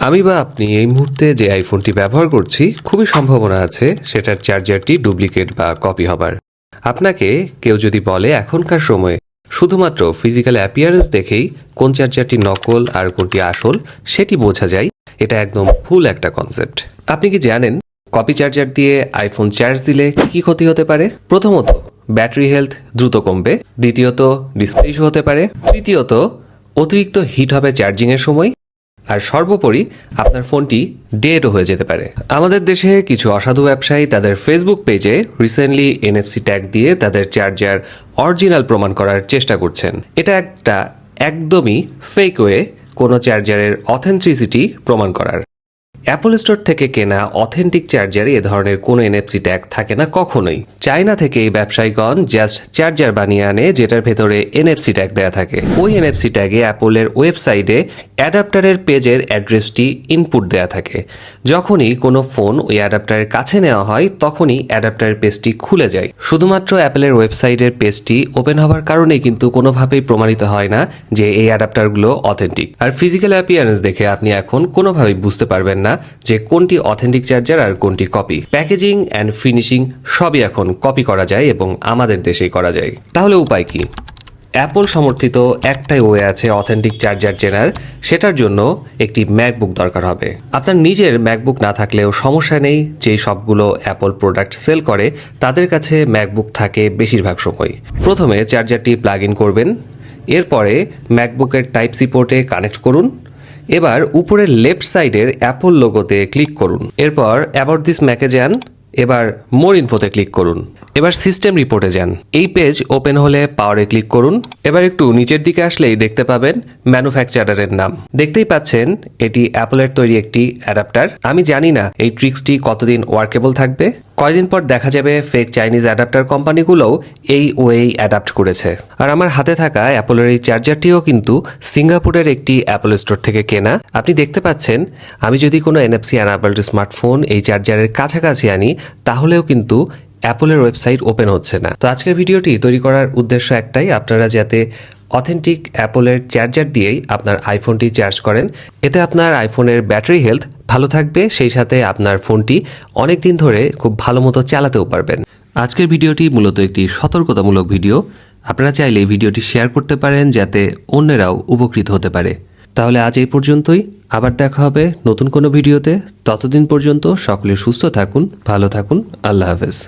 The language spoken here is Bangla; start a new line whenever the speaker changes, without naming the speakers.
আমি বা আপনি এই মুহূর্তে যে আইফোনটি ব্যবহার করছি খুবই সম্ভাবনা আছে সেটার চার্জারটি ডুপ্লিকেট বা কপি হবার। আপনাকে কেউ যদি বলে এখনকার সময়ে শুধুমাত্র ফিজিক্যাল অ্যাপিয়ারেন্স দেখেই কোন চার্জারটি নকল আর কোনটি আসল সেটি বোঝা যায়, এটা একদম ভুল একটা কনসেপ্ট। আপনি কি জানেন কপি চার্জার দিয়ে আইফোন চার্জ দিলে কি ক্ষতি হতে পারে? প্রথমত, ব্যাটারি হেলথ দ্রুত কমবে। দ্বিতীয়ত, ডিসপ্লে ইস্যু হতে পারে। তৃতীয়ত, অতিরিক্ত হিট হবে চার্জিংয়ের সময়। আর সর্বোপরি আপনার ফোনটি ডেডও হয়ে যেতে পারে। আমাদের দেশে কিছু অসাধু ব্যবসায়ী তাদের ফেসবুক পেজে রিসেন্টলি NFC ট্যাগ দিয়ে তাদের চার্জার অরিজিনাল প্রমাণ করার চেষ্টা করছেন। এটা একটা একদমই ফেক ওয়ে কোনো চার্জারের অথেন্টিসিটি প্রমাণ করার। অ্যাপল স্টোর থেকে কেনা অথেন্টিক চার্জারে এ ধরনের কোনো NFC ট্যাগ থাকে না কখনোই। চায়না থেকে এই ব্যবসায়ীগণ জাস্ট চার্জার বানিয়ে আনে যেটার ভেতরে NFC ট্যাগ দেওয়া থাকে। ওই NFC ট্যাগে অ্যাপলের ওয়েবসাইটে অ্যাডাপ্টারের পেজের অ্যাড্রেসটি ইনপুট দেওয়া থাকে। যখনই কোনো ফোন ওই অ্যাডাপ্টারের কাছে নেওয়া হয় তখনই অ্যাডাপ্টারের পেজটি খুলে যায়। শুধুমাত্র অ্যাপলের ওয়েবসাইটের পেজটি ওপেন হওয়ার কারণেই কিন্তু কোনোভাবেই প্রমাণিত হয় না যে এই অ্যাডাপ্টারগুলো অথেন্টিক। আর ফিজিক্যাল অ্যাপিয়ারেন্স দেখে আপনি এখন কোনোভাবেই বুঝতে পারবেন না যে কোনটি অথেন্টিক চার্জার আর কোনটি কপি। প্যাকেজিং অ্যান্ড ফিনিশিং সবই এখন কপি করা যায় এবং আমাদের দেশেই করা যায়। তাহলে উপায় কি? অ্যাপল সমর্থিত একটাই ওয়ে আছে অথেন্টিক চার্জার চেনার, সেটার জন্য একটি ম্যাকবুক দরকার হবে। আপনার নিজের ম্যাকবুক না থাকলেও সমস্যা নেই, যেই সবগুলো অ্যাপল প্রোডাক্ট সেল করে তাদের কাছে ম্যাকবুক থাকে বেশিরভাগ সময়। প্রথমে চার্জারটি প্লাগ ইন করবেন, এরপরে ম্যাকবুকের টাইপ সি পোর্টে কানেক্ট করুন। এবার উপরের লেফট সাইডের অ্যাপল লোগোতে ক্লিক করুন। এরপর অ্যাবাউট দিস ম্যাকে যান। এবার মোর ইনফোতে ক্লিক করুন। এবার সিস্টেম রিপোর্টে যান। এই পেজ ওপেন হলে পাওয়ারে ক্লিক করুন। এবার একটু নিচের দিকে আসলেই দেখতে পাবেন ম্যানুফ্যাকচারারের নাম। দেখতেই পাচ্ছেন এটি অ্যাপলের তৈরি একটি অ্যাডাপ্টার। আমি জানি না এই ট্রিক্সটি কতদিন ওয়ার্কেবল থাকবে। কয়দিন পর দেখা যাবে ফেক চাইনিজ অ্যাডাপ্টার কোম্পানিগুলোও এই ওয়েই অ্যাডাপ্ট করেছে। আর আমার হাতে থাকা অ্যাপলের এই চার্জারটিও কিন্তু সিঙ্গাপুরের একটি অ্যাপল স্টোর থেকে কেনা। আপনি দেখতে পাচ্ছেন আমি যদি কোনো NFC অ্যানাবল্ড স্মার্টফোন এই চার্জারের কাছাকাছি আনি তাহলেও কিন্তু অ্যাপলের ওয়েবসাইট ওপেন হচ্ছে না। তো আজকের ভিডিওটি তৈরি করার উদ্দেশ্য একটাই, আপনারা যাতে অথেন্টিক অ্যাপলের চার্জার দিয়েই আপনার আইফোনটি চার্জ করেন। এতে আপনার আইফোনের ব্যাটারি হেলথ ভালো থাকবে, সেই সাথে আপনার ফোনটি অনেক দিন ধরে খুব ভালো মতো চালাতেও পারবেন। আজকের ভিডিওটি মূলত একটি সতর্কতামূলক ভিডিও। আপনারা চাইলে এই ভিডিওটি শেয়ার করতে পারেন যাতে অন্যরাও উপকৃত হতে পারে। তাহলে আজ এই পর্যন্তই, আবার দেখা হবে নতুন কোনো ভিডিওতে। ততদিন পর্যন্ত সকলে সুস্থ থাকুন, ভালো থাকুন। আল্লাহ হাফেজ।